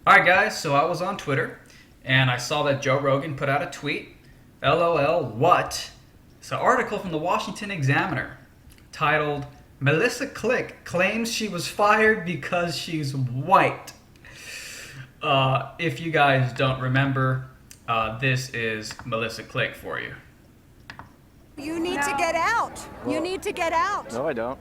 Alright guys, so I was on Twitter and I saw that Joe Rogan put out a tweet. LOL, what? It's an article from the Washington Examiner titled, Melissa Click claims she was fired because she's white. If you guys don't remember, this is Melissa Click for you. You need to get out. You need to get out. No, I don't.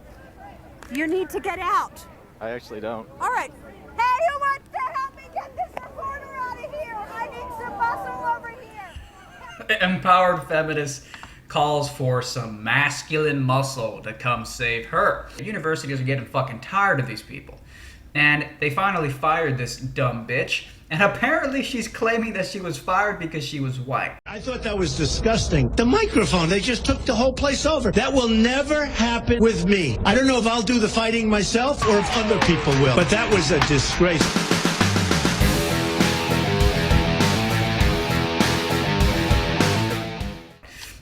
You need to get out. I actually don't. All right. Hey, who wants to help me get this reporter out of here? I need some muscle over here. Empowered feminist calls for some masculine muscle to come save her. The universities are getting fucking tired of these people. And they finally fired this dumb bitch. And apparently she's claiming that she was fired because she was white. I thought that was disgusting. The microphone, they just took the whole place over. That will never happen with me. I don't know if I'll do the fighting myself or if other people will. But that was a disgrace.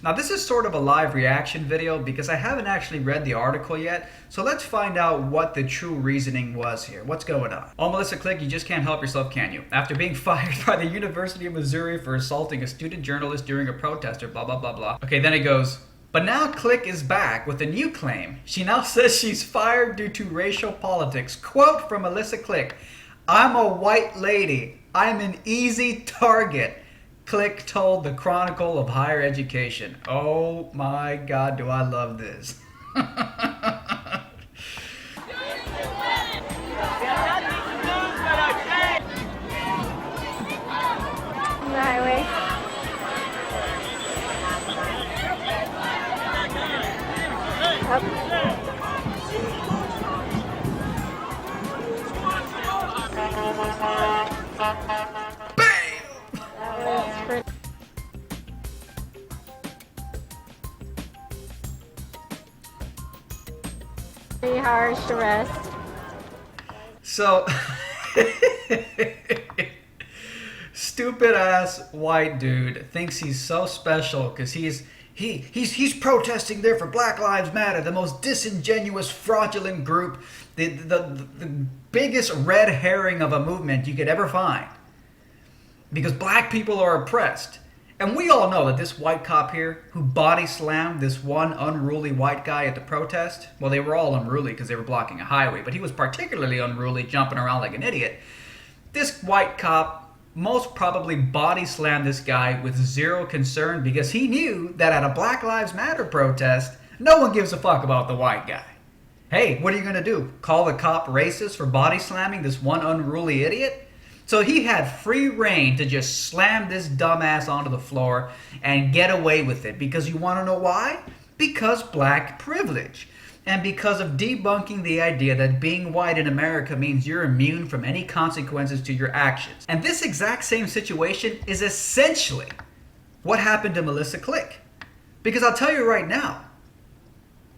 Now this is sort of a live reaction video because I haven't actually read the article yet, so let's find out what the true reasoning was here. What's going on? Oh, Melissa Click, you just can't help yourself, can you? After being fired by the University of Missouri for assaulting a student journalist during a protest or blah blah blah blah. Okay, then it goes, but now Click is back with a new claim. She now says she's fired due to racial politics. Quote from Melissa Click, "I'm a white lady. I'm an easy target," Click told the Chronicle of Higher Education. Oh my God, do I love this. Pretty harsh arrest. So, stupid ass white dude thinks he's so special because he's protesting there for Black Lives Matter, the most disingenuous, fraudulent group, the biggest red herring of a movement you could ever find. Because black people are oppressed. And we all know that this white cop here who body slammed this one unruly white guy at the protest, well, they were all unruly because they were blocking a highway, but he was particularly unruly, jumping around like an idiot. This white cop most probably body slammed this guy with zero concern because he knew that at a Black Lives Matter protest, no one gives a fuck about the white guy. Hey, what are you going to do? Call the cop racist for body slamming this one unruly idiot? So he had free reign to just slam this dumbass onto the floor and get away with it. Because you want to know why? Because black privilege. And because of debunking the idea that being white in America means you're immune from any consequences to your actions. And this exact same situation is essentially what happened to Melissa Click. Because I'll tell you right now,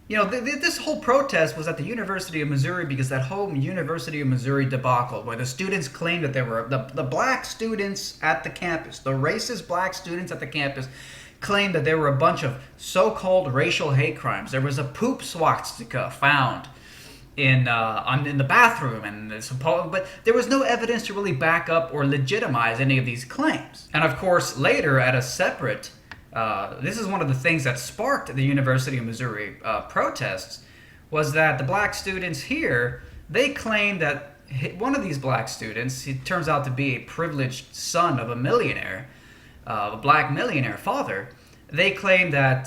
you know, this whole protest was at the University of Missouri because that whole University of Missouri debacle where the students claimed that there were, the black students at the campus, the racist black students at the campus claimed that there were a bunch of so-called racial hate crimes. There was a poop swastika found in the bathroom, but there was no evidence to really back up or legitimize any of these claims. And of course, later at a separate this is one of the things that sparked the University of Missouri protests, was that the black students here, they claimed that one of these black students, he turns out to be a privileged son of a millionaire, a black millionaire father. They claimed that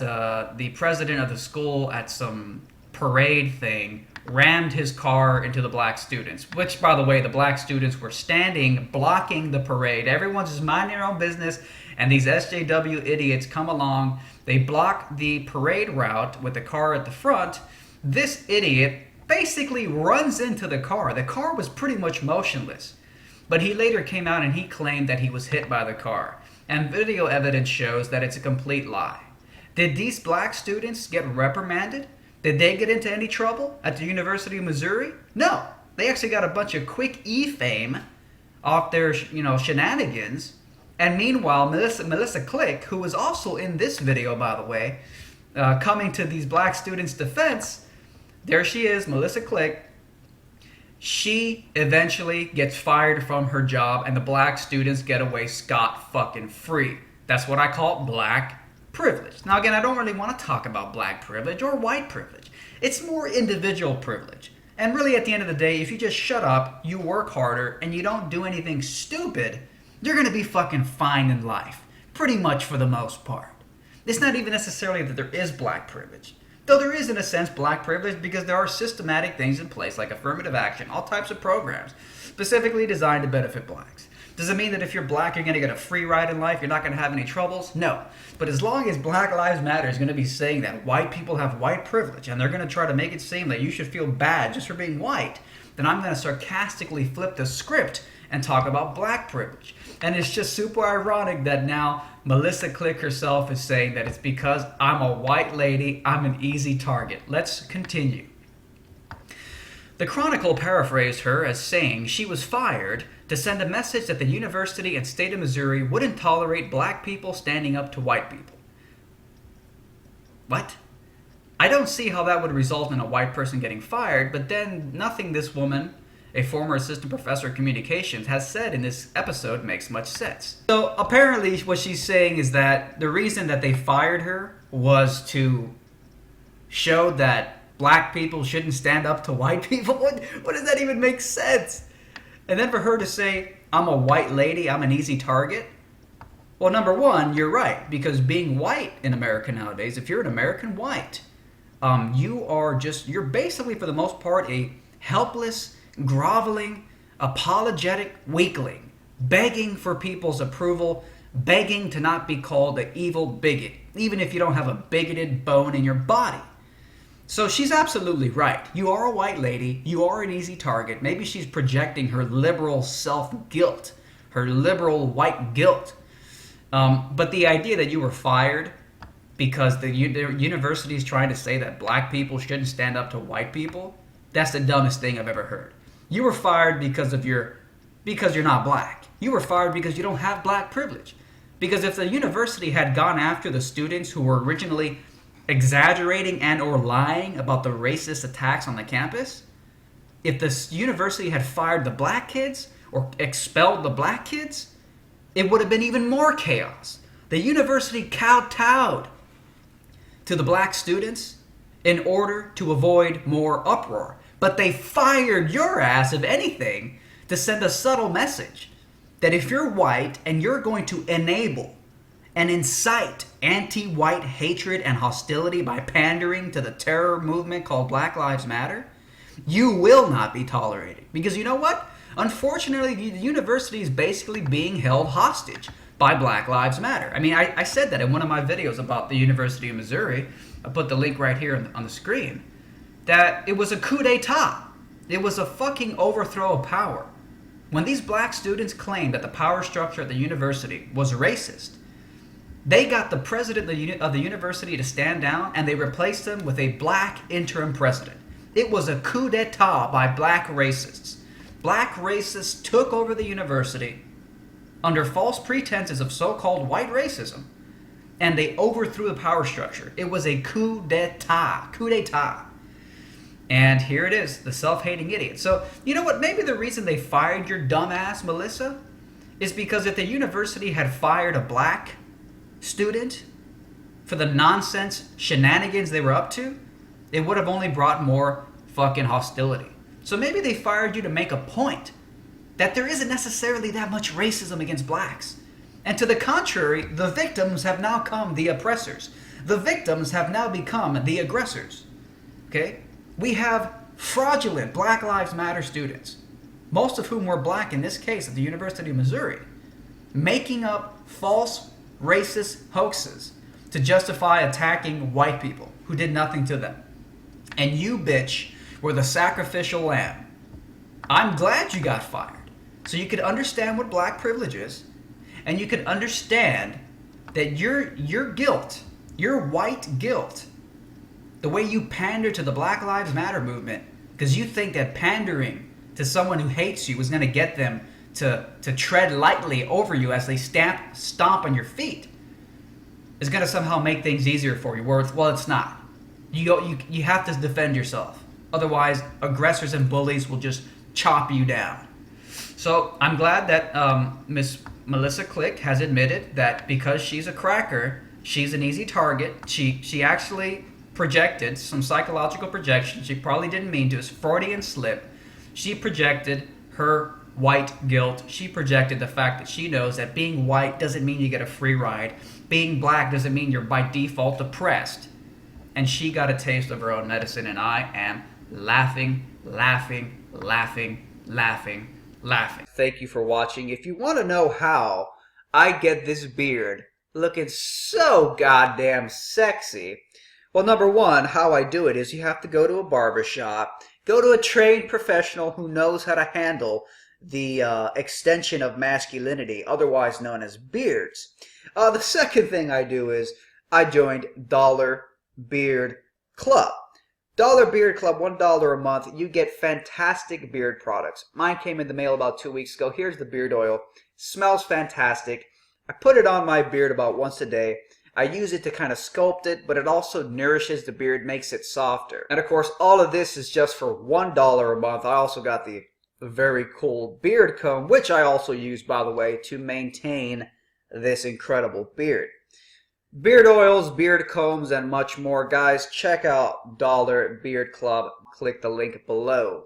the president of the school at some parade thing rammed his car into the black students, which, by the way, the black students were standing blocking the parade. Everyone's just minding their own business, and these SJW idiots come along. They block the parade route with the car at the front. This idiot basically runs into the car. The car was pretty much motionless, but he later came out and he claimed that he was hit by the car. And video evidence shows that it's a complete lie. Did these black students get reprimanded? Did they get into any trouble at the University of Missouri? No. They actually got a bunch of quick e-fame off their, shenanigans. And meanwhile, Melissa Click, who was also in this video, by the way, coming to these black students' defense, there she is, Melissa Click. She eventually gets fired from her job and the black students get away scot-fucking-free. That's what I call black privilege. Now again, I don't really want to talk about black privilege or white privilege. It's more individual privilege. And really at the end of the day, if you just shut up, you work harder, and you don't do anything stupid, you're going to be fucking fine in life. Pretty much for the most part. It's not even necessarily that there is black privilege. Though there is, in a sense, black privilege because there are systematic things in place like affirmative action, all types of programs specifically designed to benefit blacks. Does it mean that if you're black, you're going to get a free ride in life? You're not going to have any troubles? No. But as long as Black Lives Matter is going to be saying that white people have white privilege and they're going to try to make it seem that you should feel bad just for being white, then I'm going to sarcastically flip the script and talk about black privilege. And it's just super ironic that now Melissa Click herself is saying that it's because I'm a white lady, I'm an easy target. Let's continue. The Chronicle paraphrased her as saying she was fired to send a message that the University and State of Missouri wouldn't tolerate black people standing up to white people. What? I don't see how that would result in a white person getting fired, but then nothing this woman, a former assistant professor of communications, has said in this episode makes much sense. So apparently what she's saying is that the reason that they fired her was to show that black people shouldn't stand up to white people. What does that even make sense? And then for her to say, I'm a white lady, I'm an easy target. Well, number one, you're right, because being white in America nowadays, if you're an American white, you're basically for the most part a helpless, groveling, apologetic weakling, begging for people's approval, begging to not be called an evil bigot, even if you don't have a bigoted bone in your body. So she's absolutely right. You are a white lady, you are an easy target. Maybe she's projecting her liberal self-guilt, her liberal white guilt. But the idea that you were fired because the university is trying to say that black people shouldn't stand up to white people, that's the dumbest thing I've ever heard. You were fired because you're not black. You were fired because you don't have black privilege. Because if the university had gone after the students who were originally exaggerating and or lying about the racist attacks on the campus, if the university had fired the black kids or expelled the black kids, it would have been even more chaos. The university kowtowed to the black students in order to avoid more uproar. But they fired your ass, if anything, to send a subtle message that if you're white and you're going to enable and incite anti-white hatred and hostility by pandering to the terror movement called Black Lives Matter, you will not be tolerated. Because you know what? Unfortunately, the university is basically being held hostage by Black Lives Matter. I mean, I said that in one of my videos about the University of Missouri. I put the link right here on the screen. That it was a coup d'etat. It was a fucking overthrow of power. When these black students claimed that the power structure at the university was racist, they got the president of the university to stand down and they replaced him with a black interim president. It was a coup d'etat by black racists. Black racists took over the university under false pretenses of so-called white racism, and they overthrew the power structure. It was a coup d'etat. Coup d'etat. And here it is, the self-hating idiot. So, you know what? Maybe the reason they fired your dumbass, Melissa, is because if the university had fired a black student for the nonsense shenanigans they were up to, it would have only brought more fucking hostility. So maybe they fired you to make a point that there isn't necessarily that much racism against blacks. And to the contrary, the victims have now become the oppressors. The victims have now become the aggressors. Okay? We have fraudulent Black Lives Matter students, most of whom were black in this case at the University of Missouri, making up false racist hoaxes to justify attacking white people who did nothing to them. And you, bitch, were the sacrificial lamb. I'm glad you got fired, so you could understand what black privilege is, and you could understand that your guilt, your white guilt, the way you pander to the Black Lives Matter movement, because you think that pandering to someone who hates you is going to get them to tread lightly over you as they stomp on your feet, is going to somehow make things easier for you. Well, it's not. You have to defend yourself. Otherwise, aggressors and bullies will just chop you down. So I'm glad that Miss Melissa Click has admitted that because she's a cracker, she's an easy target. She actually projected some psychological projection. She probably didn't mean to. It's Freudian slip. She projected her white guilt. She projected the fact that she knows that being white doesn't mean you get a free ride. Being black doesn't mean you're by default oppressed. And she got a taste of her own medicine, and I am laughing, laughing, laughing, laughing, laughing. Thank you for watching. If you want to know how I get this beard looking so goddamn sexy, well, number one, how I do it is you have to go to a barbershop, go to a trained professional who knows how to handle the extension of masculinity, otherwise known as beards. The second thing I do is I joined Dollar Beard Club. Dollar Beard Club, $1 a month. You get fantastic beard products. Mine came in the mail about 2 weeks ago. Here's the beard oil. Smells fantastic. I put it on my beard about once a day. I use it to kind of sculpt it, but it also nourishes the beard, makes it softer. And of course, all of this is just for $1 a month. I also got the very cool beard comb, which I also use, by the way, to maintain this incredible beard. Beard oils, beard combs, and much more. Guys, check out Dollar Beard Club. Click the link below.